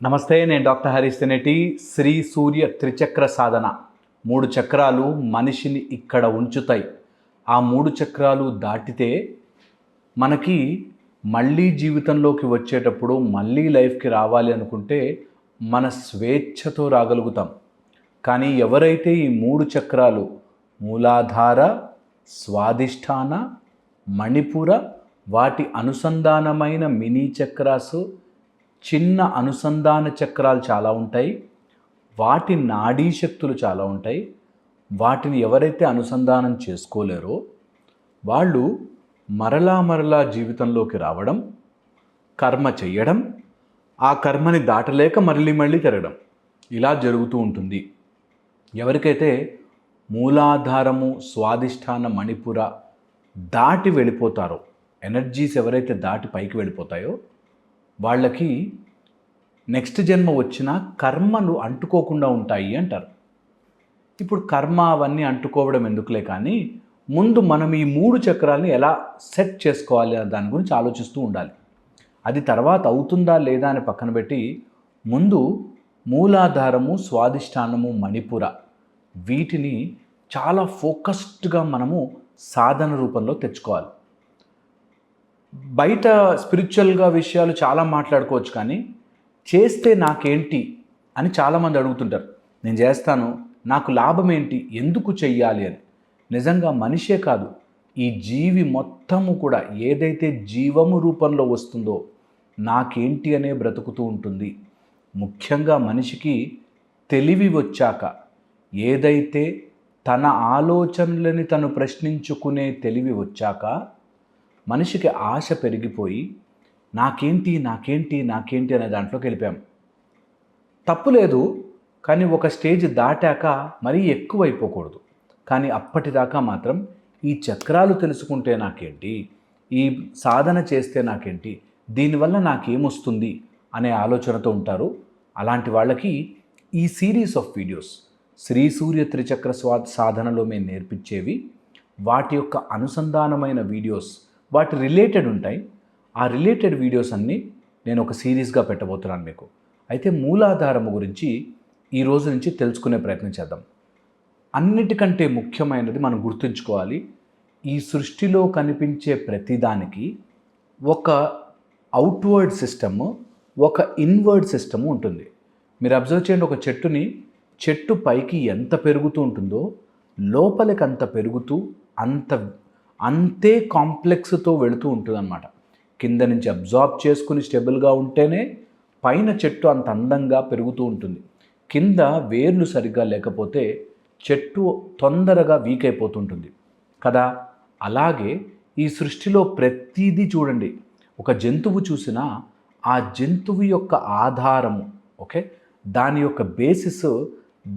నమస్తే, నేను డాక్టర్ హరీష్ తెనేటి. శ్రీ సూర్య త్రిచక్ర సాధన. 3 చక్రాలు మనిషిని ఇక్కడ ఉంచుతాయి. ఆ 3 చక్రాలు దాటితే మనకి మళ్ళీ జీవితంలోకి వచ్చేటప్పుడు మళ్ళీ లైఫ్కి రావాలి అనుకుంటే మన స్వేచ్ఛతో రాగలుగుతాం. కానీ ఎవరైతే ఈ 3 చక్రాలు మూలాధార, స్వాదిష్టాన, మణిపుర, వాటి అనుసంధానమైన మినీ చక్రాసు, చిన్న అనుసంధాన చక్రాలు చాలా ఉంటాయి, వాటి నాడీ శక్తులు చాలా ఉంటాయి. వాటిని ఎవరైతే అనుసంధానం చేసుకోలేరో వాళ్ళు మరలా జీవితంలోకి రావడం, కర్మ చెయ్యడం, ఆ కర్మని దాటలేక మళ్ళీ తిరగడం, ఇలా జరుగుతూ ఉంటుంది. ఎవరికైతే మూలాధారము, స్వాదిష్టాన, మణిపుర దాటి వెళ్ళిపోతారో, ఎనర్జీస్ ఎవరైతే దాటి పైకి వెళ్ళిపోతాయో వాళ్ళకి నెక్స్ట్ జన్మ వచ్చినా కర్మలు అంటుకోకుండా ఉంటాయి అంటారు. ఇప్పుడు కర్మ అవన్నీ అంటుకోవడం ఎందుకులే, కానీ ముందు మనం ఈ 3 చక్రాలని ఎలా సెట్ చేసుకోవాలి అనే దాని గురించి ఆలోచిస్తూ ఉండాలి. అది తర్వాత అవుతుందా లేదా అని పక్కన పెట్టి ముందు మూలాధారము, స్వాదిష్టానము, మణిపుర వీటిని చాలా ఫోకస్డ్గా మనము సాధన రూపంలో తెచ్చుకోవాలి. బయట స్పిరిచువల్గా విషయాలు చాలా మాట్లాడుకోవచ్చు, కానీ చేస్తే నాకేంటి అని చాలామంది అడుగుతుంటారు. నేను చేస్తాను, నాకు లాభం ఏంటి, ఎందుకు చెయ్యాలి అని. నిజంగా మనిషే కాదు, ఈ జీవి మొత్తము కూడా ఏదైతే జీవము రూపంలో వస్తుందో నాకేంటి అనే బ్రతుకుతూ ఉంటుంది. ముఖ్యంగా మనిషికి తెలివి వచ్చాక, ఏదైతే తన ఆలోచనలని తను ప్రశ్నించుకునే తెలివి వచ్చాక మనిషికి ఆశ పెరిగిపోయి నాకేంటి అనే దాంట్లోకి వెళ్ళిపోయాం. తప్పు లేదు, కానీ ఒక స్టేజ్ దాటాక మరీ ఎక్కువ అయిపోకూడదు. కానీ అప్పటిదాకా మాత్రం ఈ చక్రాలు తెలుసుకుంటే నాకేంటి, ఈ సాధన చేస్తే నాకేంటి, దీనివల్ల నాకేమొస్తుంది అనే ఆలోచనతో ఉంటారు. అలాంటి వాళ్ళకి ఈ సిరీస్ ఆఫ్ వీడియోస్ శ్రీ సూర్య త్రిచక్ర సాధనలో మేము నేర్పించేవి, వాటి యొక్క అనుసంధానమైన వీడియోస్, వాటి రిలేటెడ్ ఉంటాయి. ఆ రిలేటెడ్ వీడియోస్ అన్నీ నేను ఒక సిరీస్గా పెట్టబోతున్నాను మీకు. అయితే మూలాధారము గురించి ఈ రోజు నుంచి తెలుసుకునే ప్రయత్నం చేద్దాం. అన్నిటికంటే ముఖ్యమైనది మనం గుర్తుంచుకోవాలి, ఈ సృష్టిలో కనిపించే ప్రతిదానికి ఒక అవుట్వర్డ్ సిస్టము, ఒక ఇన్వర్డ్ సిస్టము ఉంటుంది. మీరు అబ్జర్వ్ చేయండి, ఒక చెట్టు పైకి ఎంత పెరుగుతూ ఉంటుందో లోపలికి అంత పెరుగుతూ అంతే కాంప్లెక్స్తో వెళుతూ ఉంటుందన్నమాట. కింద నుంచి అబ్జార్బ్ చేసుకుని స్టెబుల్గా ఉంటేనే పైన చెట్టు అంత అందంగా పెరుగుతూ ఉంటుంది. కింద వేర్లు సరిగ్గా లేకపోతే చెట్టు తొందరగా వీక్ అయిపోతుంటుంది కదా. అలాగే ఈ సృష్టిలో ప్రతిదీ చూడండి, ఒక జంతువు చూసినా ఆ జంతువు యొక్క ఆధారము, ఓకే, దాని యొక్క బేసిస్,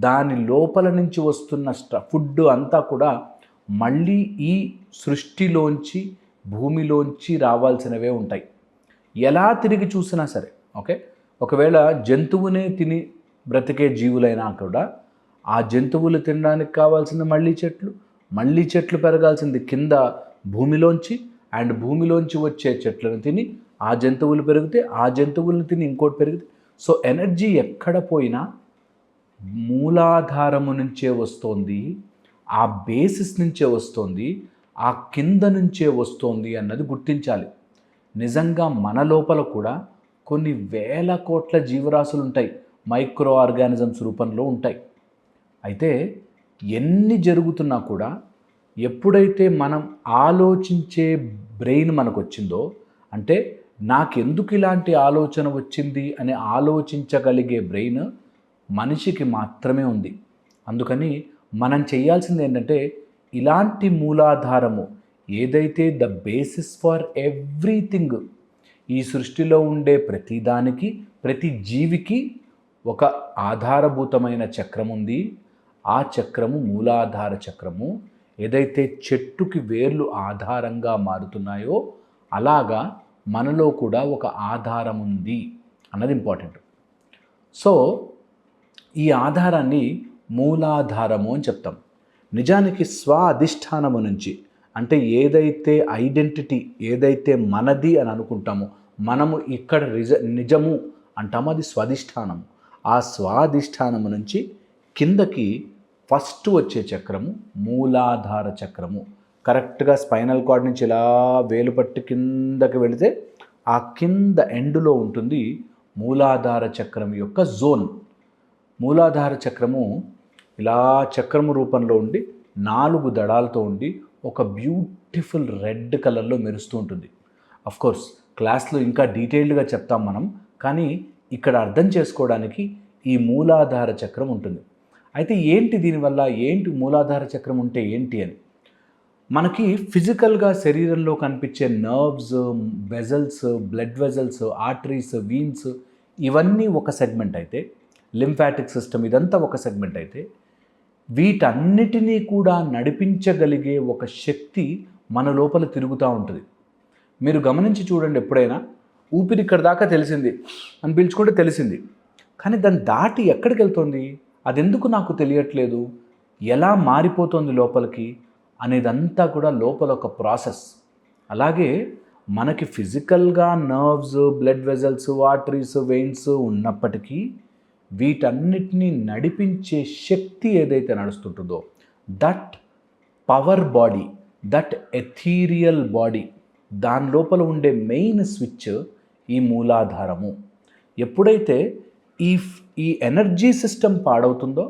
దాని లోపల నుంచి వస్తున్న ఫుడ్ అంతా కూడా మళ్ళీ ఈ సృష్టిలోంచి, భూమిలోంచి రావాల్సినవే ఉంటాయి. ఎలా తిరిగి చూసినా సరే, ఓకే, ఒకవేళ జంతువునే తిని బ్రతికే జీవులైనా కూడా ఆ జంతువులు తినడానికి కావాల్సిన మళ్ళీ చెట్లు పెరగాల్సింది కింద భూమిలోంచి, అండ్ భూమిలోంచి వచ్చే చెట్లను తిని ఆ జంతువులు పెరిగితే ఆ జంతువులను తిని ఇంకోటి పెరిగితే, సో ఎనర్జీ ఎక్కడ పోయినా మూలాధారము నుంచే వస్తోంది, ఆ బేసిస్ నుంచే వస్తోంది, ఆ కింద నుంచే వస్తోంది అన్నది గుర్తించాలి. నిజంగా మన లోపల కూడా కొన్ని వేల కోట్ల జీవరాశులు ఉంటాయి, మైక్రో ఆర్గానిజమ్స్ రూపంలో ఉంటాయి. అయితే ఎన్ని జరుగుతున్నా కూడా ఎప్పుడైతే మనం ఆలోచించే బ్రెయిన్ మనకు వచ్చిందో, అంటే నాకెందుకు ఇలాంటి ఆలోచన వచ్చింది అని ఆలోచించగలిగే బ్రెయిన్ మనిషికి మాత్రమే ఉంది. అందుకని మనం చేయాల్సింది ఏంటంటే, ఇలాంటి మూలాధారము ఏదైతే ద బేసిస్ ఫర్ ఎవ్రీథింగ్, ఈ సృష్టిలో ఉండే ప్రతిదానికి, ప్రతి జీవికి ఒక ఆధారభూతమైన చక్రం ఉంది. ఆ చక్రము మూలాధార చక్రము. ఏదైతే చెట్టుకి వేర్లు ఆధారంగా మారుతున్నాయో అలాగా మనలో కూడా ఒక ఆధారం ఉంది అన్నది ఇంపార్టెంట్. సో ఈ ఆధారాన్ని మూలాధారము అని చెప్తాం. నిజానికి స్వాధిష్టానము నుంచి, అంటే ఏదైతే ఐడెంటిటీ, ఏదైతే మనది అని అనుకుంటామో, మనము ఇక్కడ నిజము అంటాము, అది స్వాధిష్టానము. ఆ స్వాధిష్టానము నుంచి కిందకి ఫస్ట్ వచ్చే చక్రము మూలాధార చక్రము. కరెక్ట్గా స్పైనల్ కార్డ్ నుంచి ఇలా వేలు పట్టి కిందకి వెళితే ఆ కింద ఎండులో ఉంటుంది మూలాధార చక్రం యొక్క జోన్. మూలాధార చక్రము ఇలా చక్రము రూపంలో ఉండి 4 దడాలతో ఉండి ఒక బ్యూటిఫుల్ రెడ్ కలర్లో మెరుస్తూ ఉంటుంది. కోర్స్ క్లాస్లో ఇంకా డీటెయిల్డ్గా చెప్తాం మనం, కానీ ఇక్కడ అర్థం చేసుకోవడానికి ఈ మూలాధార చక్రం ఉంటుంది. అయితే ఏంటి దీనివల్ల, ఏంటి మూలాధార చక్రం ఉంటే ఏంటి అని, మనకి ఫిజికల్గా శరీరంలో కనిపించే nerves, vessels, blood vessels, arteries, veins ఇవన్నీ ఒక సెగ్మెంట్ అయితే, లింఫాటిక్ సిస్టమ్ ఇదంతా ఒక సెగ్మెంట్ అయితే, వీటన్నిటినీ కూడా నడిపించగలిగే ఒక శక్తి మన లోపల తిరుగుతూ ఉంటుంది. మీరు గమనించి చూడండి, ఎప్పుడైనా ఊపిరి ఇక్కడ దాకా తెలిసింది అని పిలుచుకుంటే తెలిసింది, కానీ దాన్ని దాటి ఎక్కడికి వెళ్తుంది, అది ఎందుకు నాకు తెలియట్లేదు, ఎలా మారిపోతుంది లోపలికి అనేదంతా కూడా లోపల ఒక ప్రాసెస్. అలాగే మనకి ఫిజికల్గా nerves, blood vessels, arteries, veins ఉన్నప్పటికీ వీటన్నిటినీ నడిపించే శక్తి ఏదైతే నడుస్తుంటుందో, that power body, that ethereal body, దాని లోపల ఉండే మెయిన్ స్విచ్ ఈ మూలాధారము. ఎప్పుడైతే ఈ ఎనర్జీ సిస్టమ్ పాడవుతుందో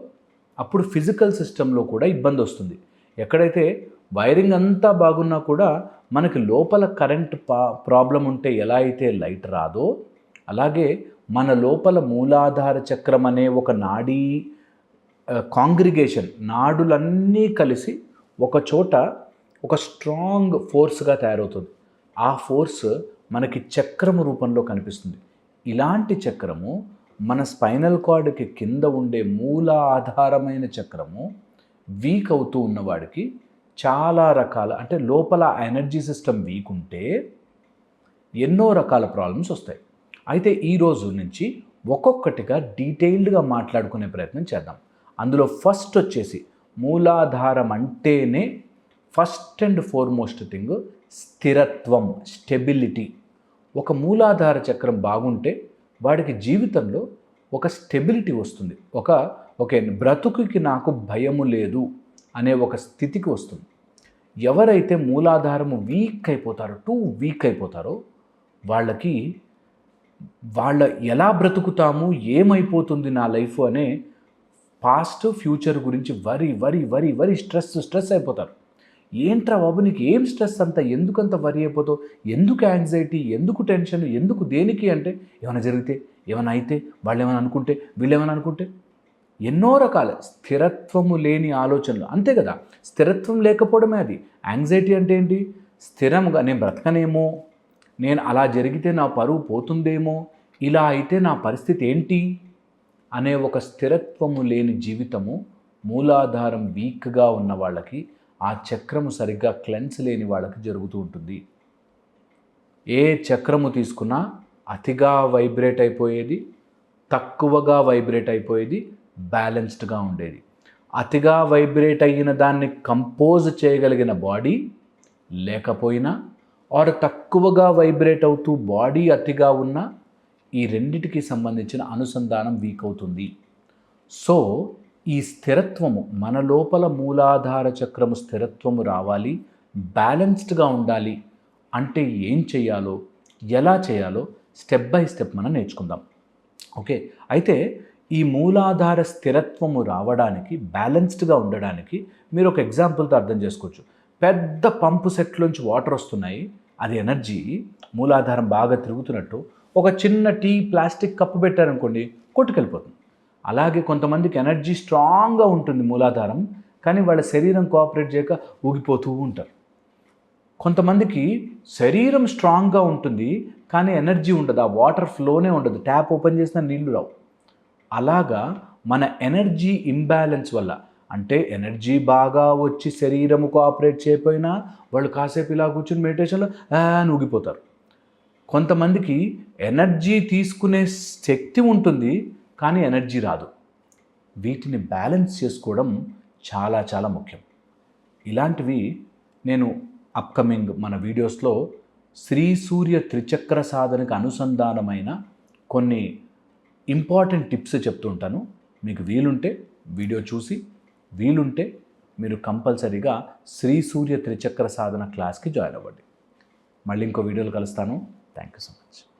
అప్పుడు ఫిజికల్ సిస్టంలో కూడా ఇబ్బంది వస్తుంది. ఎక్కడైతే వైరింగ్ అంతా బాగున్నా కూడా మనకి లోపల కరెంట్ ప్రాబ్లం ఉంటే ఎలా అయితే లైట్ రాదో, అలాగే మన లోపల మూలాధార చక్రం అనే ఒక నాడీ కాంగ్రిగేషన్, నాడులన్నీ కలిసి ఒక చోట ఒక స్ట్రాంగ్ ఫోర్స్గా తయారవుతుంది. ఆ ఫోర్స్ మనకి చక్రము రూపంలో కనిపిస్తుంది. ఇలాంటి చక్రము మన స్పైనల్ కార్డ్కి కింద ఉండే మూల ఆధారమైన చక్రము వీక్ అవుతూ ఉన్నవాడికి చాలా రకాల, అంటే లోపల ఎనర్జీ సిస్టమ్ వీక్ ఉంటే ఎన్నో రకాల ప్రాబ్లమ్స్ వస్తాయి. అయితే ఈరోజు నుంచి ఒక్కొక్కటిగా డీటెయిల్డ్గా మాట్లాడుకునే ప్రయత్నం చేద్దాం. అందులో ఫస్ట్ వచ్చేసి మూలాధారం అంటేనే ఫస్ట్ అండ్ ఫార్మోస్ట్ థింగ్ స్థిరత్వం, స్టెబిలిటీ. ఒక మూలాధార చక్రం బాగుంటే వాడికి జీవితంలో ఒక స్టెబిలిటీ వస్తుంది. ఓకే బ్రతుకుకి నాకు భయము లేదు అనే ఒక స్థితికి వస్తుంది. ఎవరైతే మూలాధారము వీక్ అయిపోతారో, వీక్ అయిపోతారో వాళ్ళకి ఎలా బ్రతుకుతాము, ఏమైపోతుంది నా లైఫ్ అనే పాస్ట్ ఫ్యూచర్ గురించి వరి స్ట్రెస్ అయిపోతారు. ఏంట్రా బాబు నీకు ఏం స్ట్రెస్ అంతా, ఎందుకంత వరి అయిపోతావు, ఎందుకు యాంగ్జైటీ, ఎందుకు టెన్షన్, ఎందుకు దేనికి అంటే ఏమైనా జరిగితే, ఏమైనా అయితే, వాళ్ళు ఏమైనా అనుకుంటే, వీళ్ళు ఏమైనా అనుకుంటే, ఎన్నో రకాల స్థిరత్వము లేని ఆలోచనలు. అంతే కదా, స్థిరత్వం లేకపోవడమే అది. యాంగ్జైటీ అంటే ఏంటి, స్థిరంగా నేను బ్రతకనేమో, నేను అలా జరిగితే నా పరువు పోతుందేమో, ఇలా అయితే నా పరిస్థితి ఏంటి అనే ఒక స్థిరత్వము లేని జీవితము మూలాధారం వీక్గా ఉన్న వాళ్ళకి, ఆ చక్రము సరిగ్గా క్లెన్స్ లేని వాళ్ళకి జరుగుతూ ఉంటుంది. ఏ చక్రము తీసుకున్నా అతిగా వైబ్రేట్ అయిపోయేది, తక్కువగా వైబ్రేట్ అయిపోయేది, బ్యాలెన్స్డ్గా ఉండేది. అతిగా వైబ్రేట్ అయిన దాన్ని కంపోజ్ చేయగలిగిన బాడీ లేకపోయినా, ఆర్ తక్కువగా వైబ్రేట్ అవుతూ బాడీ అతిగా ఉన్న, ఈ రెండిటికి సంబంధించిన అనుసంధానం వీక్ అవుతుంది. సో ఈ స్థిరత్వము మన లోపల మూలాధార చక్రము స్థిరత్వము రావాలి, బ్యాలెన్స్డ్గా ఉండాలి అంటే ఏం చేయాలో, ఎలా చేయాలో స్టెప్ బై స్టెప్ మనం నేర్చుకుందాం. ఓకే, అయితే ఈ మూలాధార స్థిరత్వము రావడానికి, బ్యాలెన్స్డ్గా ఉండడానికి మీరు ఒక ఎగ్జాంపుల్తో అర్థం చేసుకోవచ్చు. పెద్ద పంపు సెట్లోంచి వాటర్ వస్తున్నాయి, అది ఎనర్జీ, మూలాధారం బాగా తిరుగుతున్నట్టు. ఒక చిన్న ప్లాస్టిక్ కప్పు పెట్టారనుకోండి, కొట్టుకెళ్ళిపోతుంది. అలాగే కొంతమందికి ఎనర్జీ స్ట్రాంగ్గా ఉంటుంది మూలాధారం, కానీ వాళ్ళ శరీరం కోఆపరేట్ చేయక ఊగిపోతూ ఉంటారు. కొంతమందికి శరీరం స్ట్రాంగ్గా ఉంటుంది కానీ ఎనర్జీ ఉండదు, ఆ వాటర్ ఫ్లోనే ఉండదు, ట్యాప్ ఓపెన్ చేసినా నీళ్లు రావు. అలాగా మన ఎనర్జీ ఇంబ్యాలెన్స్ వల్ల, అంటే ఎనర్జీ బాగా వచ్చి శరీరము కోఆపరేట్ చేయకపోయినా వాళ్ళు కాసేపు ఇలా కూర్చుని మెడిటేషన్లో ఊగిపోతారు. కొంతమందికి ఎనర్జీ తీసుకునే శక్తి ఉంటుంది కానీ ఎనర్జీ రాదు. వీటిని బ్యాలెన్స్ చేసుకోవడం చాలా చాలా ముఖ్యం. ఇలాంటివి నేను అప్కమింగ్ మన వీడియోస్లో శ్రీ సూర్య త్రిచక్ర సాధనకు అనుసంధానమైన కొన్ని ఇంపార్టెంట్ టిప్స్ చెప్తూ ఉంటాను. మీకు వీలుంటే వీడియో చూసి, వీలుంటే మీరు కంపల్సరీగా శ్రీ సూర్య త్రిచక్ర సాధన క్లాస్కి జాయిన్ అవ్వండి. మళ్ళీ ఇంకో వీడియోలో కలుస్తాను. Thank you so much.